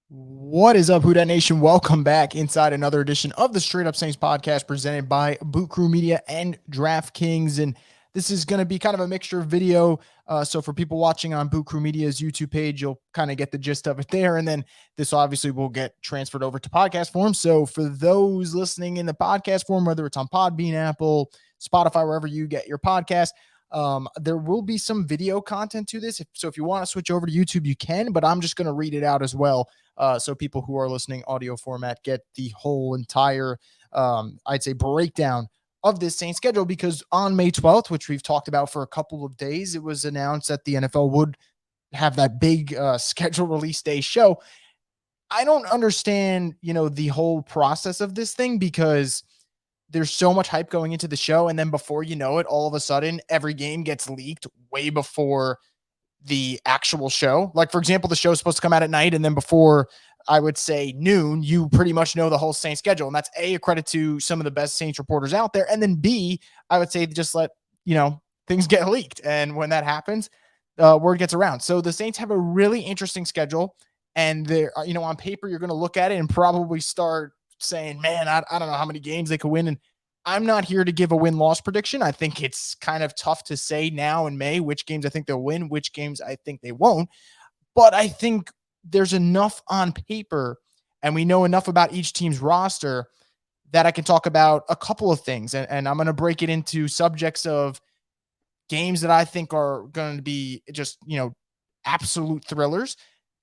What is up, Who Dat Nation? Welcome back inside another edition of the Straight Up Saints podcast presented by Boot Crew Media and DraftKings. And this is going to be kind of a mixture of video. So for people watching on Boot Crew Media's YouTube page, you'll kind of get the gist of it there. And then this obviously will get transferred over to podcast form. So for those listening in the podcast form, whether it's on Podbean, Apple, Spotify, wherever you get your podcast, there will be some video content to this. So if you want to switch over to YouTube, you can, but I'm just going to read it out as well. So people who are listening audio format get the whole entire, I'd say, breakdown of this Saints schedule, because on May 12th, which we've talked about for a couple of days, it was announced that the NFL would have that big schedule release day show. I don't understand, the whole process of this thing, because there's so much hype going into the show. And then before you know it, all of a sudden, every game gets leaked way before the actual show. Like, for example, the show is supposed to come out at night, and then before, I would say, noon, you pretty much know the whole Saints schedule. And that's a credit to some of the best Saints reporters out there. And then B, I would say just let, things get leaked. And when that happens, word gets around. So the Saints have a really interesting schedule. And they're, on paper, you're going to look at it and probably start saying, man, I don't know how many games they could win. And I'm not here to give a win-loss prediction. I think it's kind of tough to say now in May which games I think they'll win, which games I think they won't. But I think there's enough on paper, and we know enough about each team's roster, that I can talk about a couple of things. And I'm going to break it into subjects of games that I think are going to be just, absolute thrillers,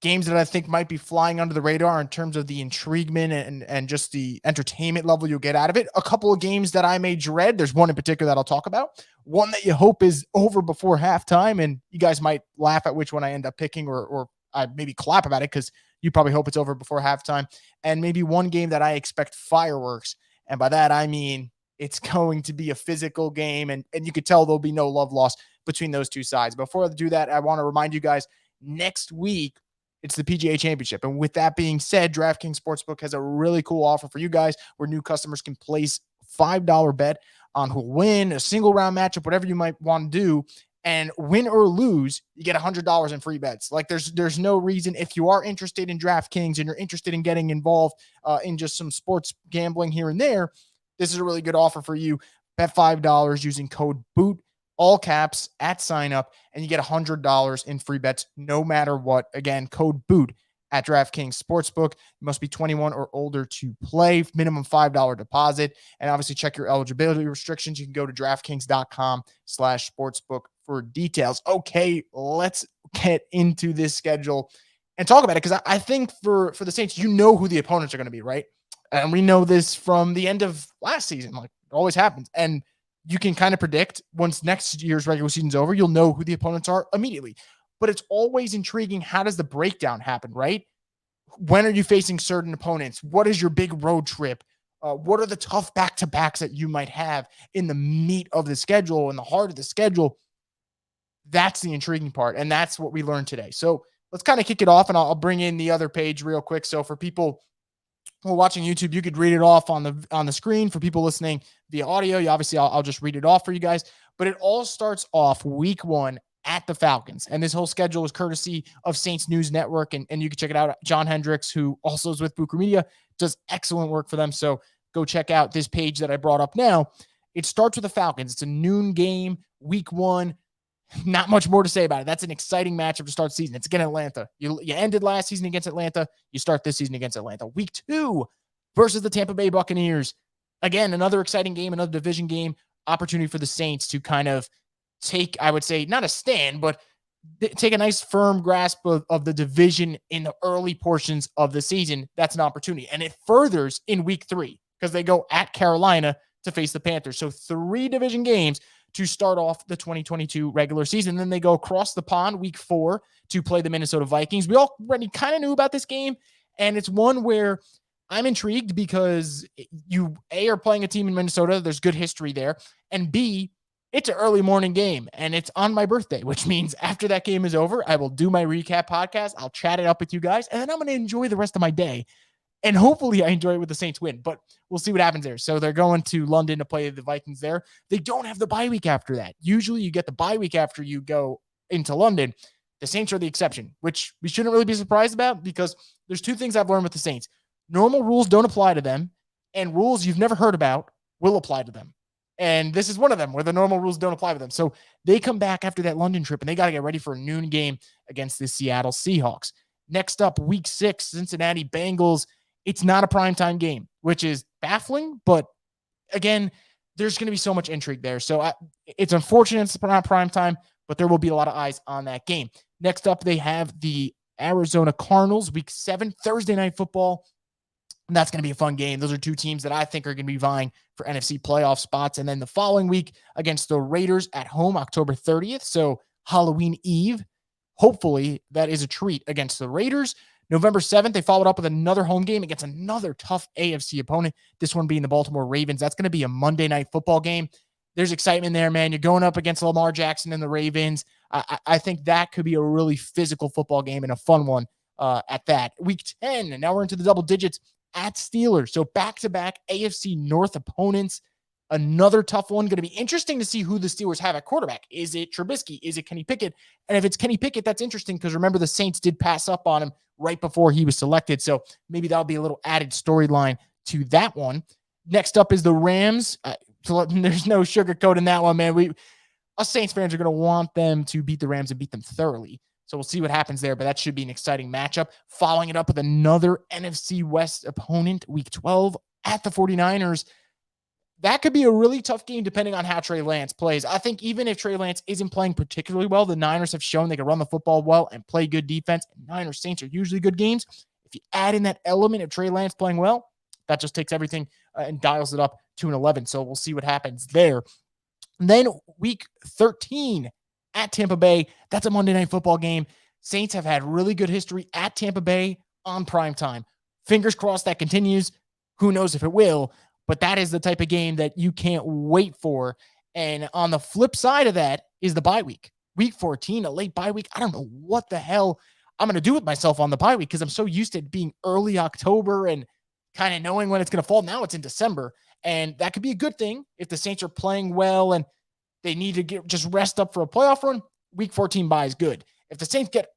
games that I think might be flying under the radar in terms of the intriguement and just the entertainment level you'll get out of it. A couple of games that I may dread. There's one in particular that I'll talk about. One that you hope is over before halftime, and you guys might laugh at which one I end up picking, or I maybe clap about it because you probably hope it's over before halftime. And maybe one game that I expect fireworks. And by that, I mean it's going to be a physical game, and you could tell there'll be no love lost between those two sides. Before I do that, I want to remind you guys, next week, it's the PGA Championship. And with that being said, DraftKings Sportsbook has a really cool offer for you guys where new customers can place $5 bet on who'll win, a single round matchup, whatever you might want to do. And win or lose, you get $100 in free bets. Like, there's no reason, if you are interested in DraftKings and you're interested in getting involved in just some sports gambling here and there, this is a really good offer for you. Bet $5 using code BOOT, all caps, at sign up, and you get $100 in free bets no matter what. Again, code BOOT at DraftKings Sportsbook. You must be 21 or older to play. Minimum $5 deposit. And obviously check your eligibility restrictions. You can go to DraftKings.com/sportsbook for details. Okay, let's get into this schedule and talk about it, because I think for the Saints, you know who the opponents are going to be, right? And we know this from the end of last season. Like, it always happens. And you can kind of predict once next year's regular season's over, you'll know who the opponents are immediately. But it's always intriguing. How does the breakdown happen, right? When are you facing certain opponents? What is your big road trip? What are the tough back-to-backs that you might have in the meat of the schedule, in the heart of the schedule? That's the intriguing part, and that's what we learned today. So let's kind of kick it off, and I'll bring in the other page real quick. So for people who are watching YouTube, you could read it off on the screen. For people listening via audio, I'll just read it off for you guys. But it all starts off week 1 at the Falcons. And this whole schedule is courtesy of Saints News Network. And you can check it out. John Hendricks, who also is with Boot Crew Media, does excellent work for them. So go check out this page that I brought up now. It starts with the Falcons. It's a noon game, week 1. Not much more to say about it. That's an exciting matchup to start the season. It's again Atlanta. You ended last season against Atlanta. You start this season against Atlanta. Week 2 versus the Tampa Bay Buccaneers. Again, another exciting game, another division game. Opportunity for the Saints to kind of take, I would say, not a stand, but take a nice firm grasp of the division in the early portions of the season. That's an opportunity. And it furthers in week 3 because they go at Carolina to face the Panthers. So 3 division games to start off the 2022 regular season. Then they go across the pond week 4 to play the Minnesota Vikings. We already kind of knew about this game, and it's one where I'm intrigued because you, A, are playing a team in Minnesota. There's good history there. And B, it's an early morning game, and it's on my birthday, which means after that game is over, I will do my recap podcast. I'll chat it up with you guys, and then I'm going to enjoy the rest of my day. And hopefully I enjoy it with the Saints win, but we'll see what happens there. So they're going to London to play the Vikings there. They don't have the bye week after that. Usually you get the bye week after you go into London. The Saints are the exception, which we shouldn't really be surprised about because there's two things I've learned with the Saints. Normal rules don't apply to them, and rules you've never heard about will apply to them. And this is one of them where the normal rules don't apply to them. So they come back after that London trip and they got to get ready for a noon game against the Seattle Seahawks. Next up, week 6, Cincinnati Bengals. It's not a primetime game, which is baffling, but again, there's going to be so much intrigue there. So it's unfortunate it's not primetime, but there will be a lot of eyes on that game. Next up, they have the Arizona Cardinals, week 7, Thursday night football. And that's going to be a fun game. Those are two teams that I think are going to be vying for NFC playoff spots. And then the following week against the Raiders at home, October 30th. So Halloween Eve. Hopefully that is a treat against the Raiders. November 7th, they followed up with another home game against another tough AFC opponent, this one being the Baltimore Ravens. That's going to be a Monday night football game. There's excitement there, man. You're going up against Lamar Jackson and the Ravens. I think that could be a really physical football game and a fun one at that. Week 10, and now we're into the double digits at Steelers. So back-to-back AFC North opponents. Another tough one. Going to be interesting to see who the Steelers have at quarterback. Is it Trubisky? Is it Kenny Pickett? And if it's Kenny Pickett, that's interesting because remember the Saints did pass up on him right before he was selected. So maybe that'll be a little added storyline to that one. Next up is the Rams. There's no sugarcoat in that one, man. Us Saints fans are going to want them to beat the Rams and beat them thoroughly. So we'll see what happens there, but that should be an exciting matchup. Following it up with another NFC West opponent, week 12 at the 49ers. That could be a really tough game depending on how Trey Lance plays. I think even if Trey Lance isn't playing particularly well, the Niners have shown they can run the football well and play good defense. And Niners Saints are usually good games. If you add in that element of Trey Lance playing well, that just takes everything and dials it up to an 11. So we'll see what happens there. And then week 13 at Tampa Bay. That's a Monday night football game. Saints have had really good history at Tampa Bay on primetime. Fingers crossed that continues. Who knows if it will, but that is the type of game that you can't wait for. And on the flip side of that is the bye week. Week 14, a late bye week. I don't know what the hell I'm going to do with myself on the bye week because I'm so used to it being early October and kind of knowing when it's going to fall. Now it's in December, and that could be a good thing if the Saints are playing well and they need to just rest up for a playoff run. Week 14 bye is good. If the Saints get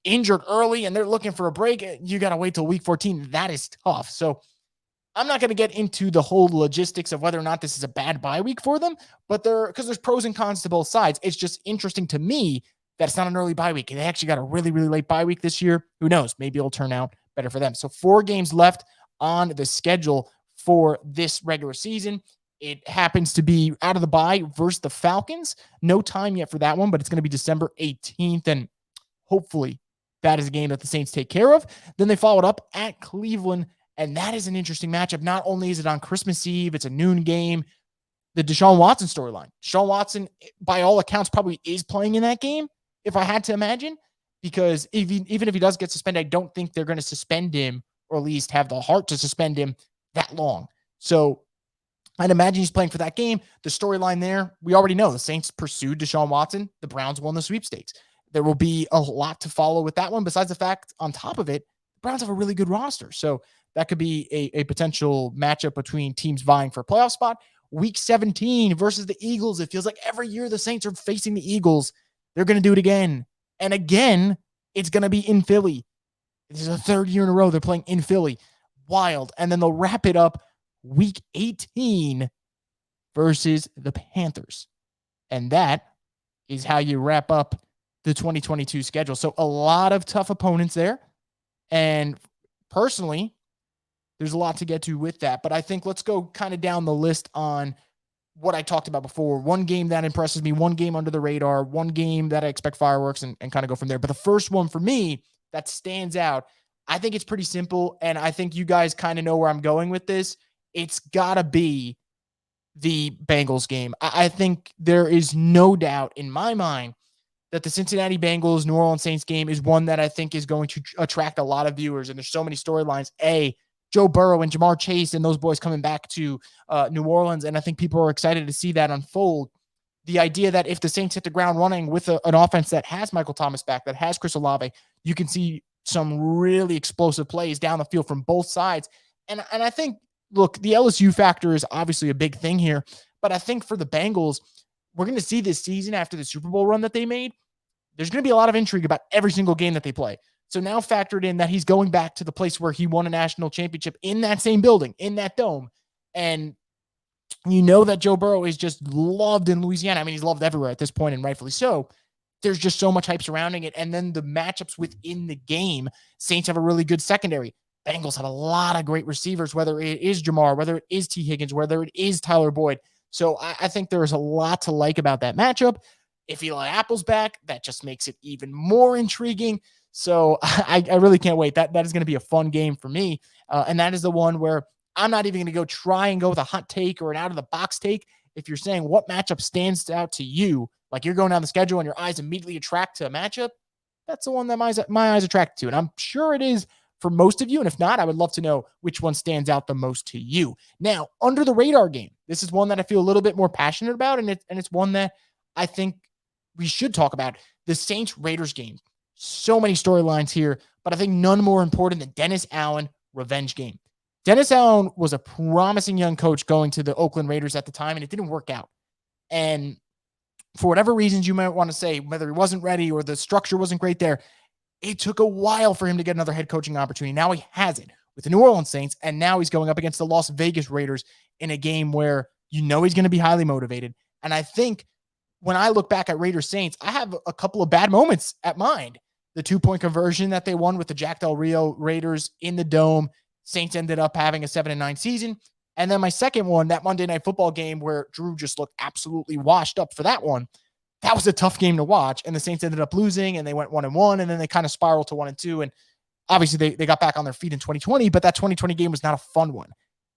injured early and they're looking for a break, you got to wait till week 14. That is tough. So I'm not going to get into the whole logistics of whether or not this is a bad bye week for them, but because there's pros and cons to both sides. It's just interesting to me that it's not an early bye week. They actually got a really, really late bye week this year. Who knows? Maybe it'll turn out better for them. So 4 games left on the schedule for this regular season. It happens to be out of the bye versus the Falcons. No time yet for that one, but it's going to be December 18th, and hopefully that is a game that the Saints take care of. Then they followed up at Cleveland, and that is an interesting matchup. Not only is it on Christmas Eve, it's a noon game. The Deshaun Watson storyline. Deshaun Watson, by all accounts, probably is playing in that game, if I had to imagine, because even if he does get suspended, I don't think they're going to suspend him, or at least have the heart to suspend him that long. So I'd imagine he's playing for that game. The storyline there, we already know the Saints pursued Deshaun Watson. The Browns won the sweepstakes. There will be a lot to follow with that one. Besides the fact, on top of it, the Browns have a really good roster. So that could be a potential matchup between teams vying for a playoff spot. Week 17 versus the Eagles. It feels like every year the Saints are facing the Eagles. They're going to do it again. And again, it's going to be in Philly. This is the 3rd year in a row they're playing in Philly. Wild. And then they'll wrap it up week 18 versus the Panthers. And that is how you wrap up the 2022 schedule. So a lot of tough opponents there. And personally, there's a lot to get to with that. But I think let's go kind of down the list on what I talked about before. One game that impresses me, one game under the radar, one game that I expect fireworks, and kind of go from there. But the first one for me that stands out, I think it's pretty simple, and I think you guys kind of know where I'm going with this. It's got to be the Bengals game. I think there is no doubt in my mind that the Cincinnati Bengals New Orleans Saints game is one that I think is going to attract a lot of viewers. And there's so many storylines. Joe Burrow and Jamar Chase and those boys coming back to New Orleans. And I think people are excited to see that unfold. The idea that if the Saints hit the ground running with an offense that has Michael Thomas back, that has Chris Olave, you can see some really explosive plays down the field from both sides. And I think, look, the LSU factor is obviously a big thing here, but I think for the Bengals, we're going to see this season after the Super Bowl run that they made, there's going to be a lot of intrigue about every single game that they play. So now factored in that he's going back to the place where he won a national championship in that same building, in that dome. And you know that Joe Burrow is just loved in Louisiana. I mean, he's loved everywhere at this point, and rightfully so. There's just so much hype surrounding it. And then the matchups within the game, Saints have a really good secondary. Bengals have a lot of great receivers, whether it is Jamar, whether it is T. Higgins, whether it is Tyler Boyd. So I think there's a lot to like about that matchup. If Eli Apple's back, that just makes it even more intriguing. So I really can't wait. That is going to be a fun game for me. And that is the one where I'm not even going to go try and go with a hot take or an out of the box take. If you're saying what matchup stands out to you, like you're going down the schedule and your eyes immediately attract to a matchup, that's the one that my eyes attract to. And I'm sure it is for most of you. And if not, I would love to know which one stands out the most to you. Now, under the radar game, this is one that I feel a little bit more passionate about. And it's one that I think we should talk about. The Saints Raiders game. So many storylines here, but I think none more important than Dennis Allen revenge game. Dennis Allen was a promising young coach going to the Oakland Raiders at the time, and it didn't work out. And for whatever reasons you might want to say, whether he wasn't ready or the structure wasn't great there, it took a while for him to get another head coaching opportunity. Now he has it with the New Orleans Saints, and now he's going up against the Las Vegas Raiders in a game where you know he's going to be highly motivated. And I think when I look back at Raiders Saints, I have a couple of bad moments at mind. The 2-point conversion that they won with the Jack Del Rio Raiders in the Dome. Saints ended up having a 7-9 season. And then my second one, that Monday Night Football game where Drew just looked absolutely washed up for that one. That was a tough game to watch. And the Saints ended up losing and they went 1-1 and then they kind of spiraled to 1-2. And obviously they got back on their feet in 2020, but that 2020 game was not a fun one.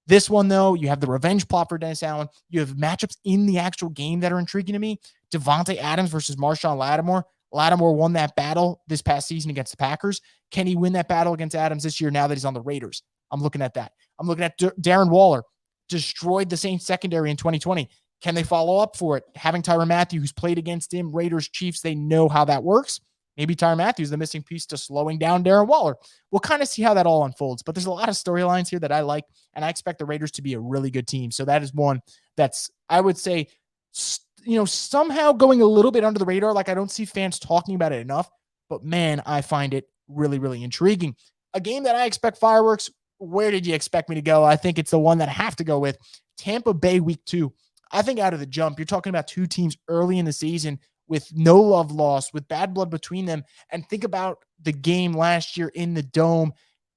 This one, though, you have the revenge plot for Dennis Allen. You have matchups in the actual game that are intriguing to me. Devontae Adams versus Marshawn Lattimore. Lattimore won that battle this past season against the Packers. Can he win that battle against Adams this year now that he's on the Raiders? I'm looking at that. I'm looking at Darren Waller. Destroyed the Saints secondary in 2020. Can they follow up for it? Having Tyrann Mathieu, who's played against him, Raiders, Chiefs, they know how that works. Maybe Tyrann Mathieu is the missing piece to slowing down Darren Waller. We'll kind of see how that all unfolds. But there's a lot of storylines here that I like, and I expect the Raiders to be a really good team. So that is one that's, I would say, somehow going a little bit under the radar. Like I don't see fans talking about it enough. But man, I find it really, really intriguing. A game that I expect fireworks. Where did you expect me to go? I think it's the one that I have to go with. Tampa Bay week 2. I think out of the jump, you're talking about two teams early in the season with no love lost, with bad blood between them. And think about the game last year in the Dome.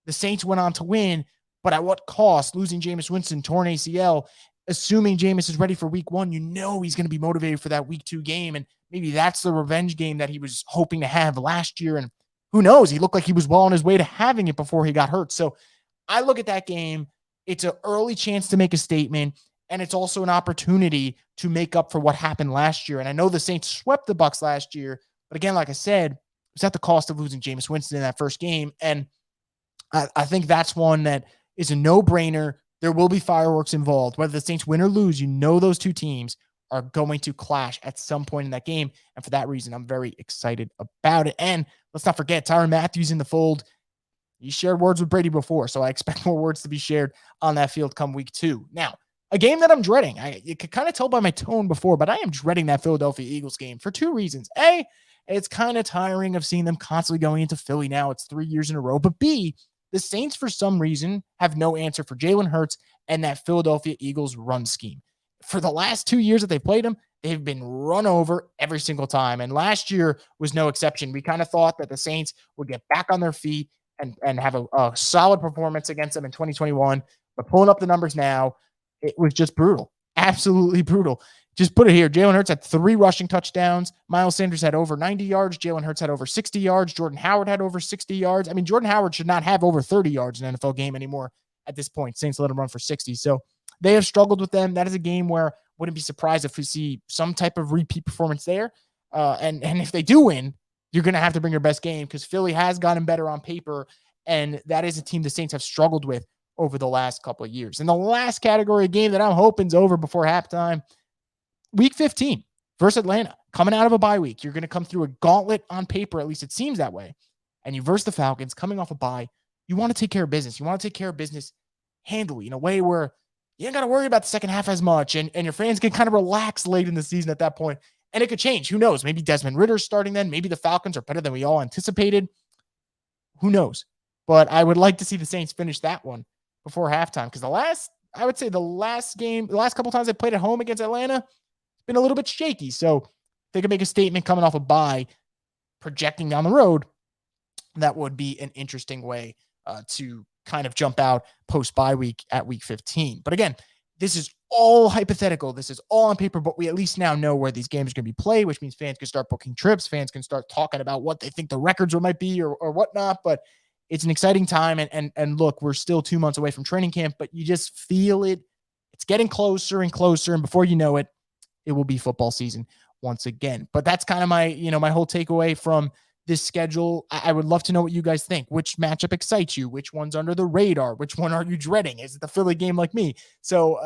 The Saints went on to win, but at what cost? Losing Jameis Winston, torn ACL. Assuming Jameis is ready for week 1, you know he's going to be motivated for that week 2 game. And maybe that's the revenge game that he was hoping to have last year. And who knows? He looked like he was well on his way to having it before he got hurt. So I look at that game. It's an early chance to make a statement, and it's also an opportunity to make up for what happened last year. And I know the Saints swept the Bucs last year, but again, like I said, it was at the cost of losing Jameis Winston in that first game. And I think that's one that is a no-brainer. There will be fireworks involved. Whether the Saints win or lose, you know those two teams are going to clash at some point in that game. And for that reason, I'm very excited about it. And let's not forget, Tyrann Mathieu's in the fold. He shared words with Brady before, so I expect more words to be shared on that field come week 2. Now, a game that I'm dreading. You could kind of tell by my tone before, but I am dreading that Philadelphia Eagles game for 2 reasons. A, it's kind of tiring of seeing them constantly going into Philly now. It's 3 years in a row. But B, the Saints, for some reason, have no answer for Jalen Hurts and that Philadelphia Eagles run scheme. For the last 2 years that they played them, they've been run over every single time. And last year was no exception. We kind of thought that the Saints would get back on their feet and have a solid performance against them in 2021. But pulling up the numbers now, it was just brutal. Absolutely brutal. Just put it here. Jalen Hurts had 3 rushing touchdowns. Miles Sanders had over 90 yards. Jalen Hurts had over 60 yards. Jordan Howard had over 60 yards. I mean, Jordan Howard should not have over 30 yards in an NFL game anymore at this point. Saints let him run for 60. So they have struggled with them. That is a game where wouldn't be surprised if we see some type of repeat performance there. And if they do win, you're going to have to bring your best game because Philly has gotten better on paper, and that is a team the Saints have struggled with over the last couple of years. And the last category of game that I'm hoping is over before halftime, week 15 versus Atlanta. Coming out of a bye week, you're going to come through a gauntlet on paper, at least it seems that way, and you verse the Falcons coming off a bye. You want to take care of business. You want to take care of business handily in a way where you ain't got to worry about the second half as much, and your fans can kind of relax late in the season at that point. And it could change. Who knows? Maybe Desmond Ritter's starting then. Maybe the Falcons are better than we all anticipated. Who knows? But I would like to see the Saints finish that one before halftime, because I would say the last couple times they played at home against Atlanta, it's been a little bit shaky. So they could make a statement coming off a bye, projecting down the road. That would be an interesting way to kind of jump out post bye week at week 15. But again, this is all hypothetical. This is all on paper, but we at least now know where these games are going to be played, which means fans can start booking trips. Fans can start talking about what they think the records might be or whatnot. But it's an exciting time. And look, we're still 2 months away from training camp, but you just feel it. It's getting closer and closer. And before you know it, it will be football season once again. But that's kind of my whole takeaway from this schedule. I would love to know what you guys think. Which matchup excites you? Which one's under the radar? Which one are you dreading? Is it the Philly game like me? So,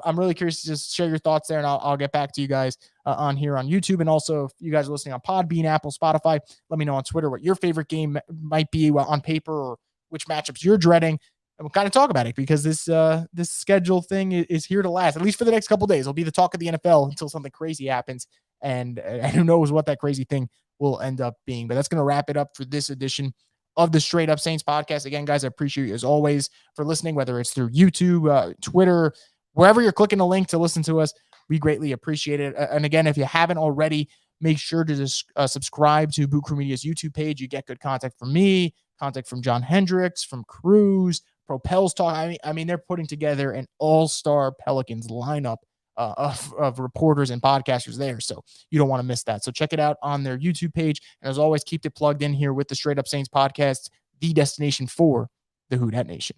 I'm really curious to just share your thoughts there, and I'll get back to you guys on here on YouTube. And also, if you guys are listening on Podbean, Apple, Spotify, let me know on Twitter what your favorite game might be on paper, or which matchups you're dreading. And we'll kind of talk about it, because this schedule thing is here to last, at least for the next couple of days. It'll be the talk of the NFL until something crazy happens, and who knows what that crazy thing will end up being. But that's going to wrap it up for this edition of the Straight Up Saints podcast. Again, guys, I appreciate you as always for listening, whether it's through YouTube, Twitter, wherever you're clicking a link to listen to us. We greatly appreciate it. And again, if you haven't already, make sure to just subscribe to Boot Crew Media's YouTube page. You get good contact from me, contact from John Hendricks, from Cruz, Propels Talk. I mean, they're putting together an all-star Pelicans lineup of reporters and podcasters there. So you don't want to miss that. So check it out on their YouTube page. And as always, keep it plugged in here with the Straight Up Saints podcast, the destination for the Who Dat Nation.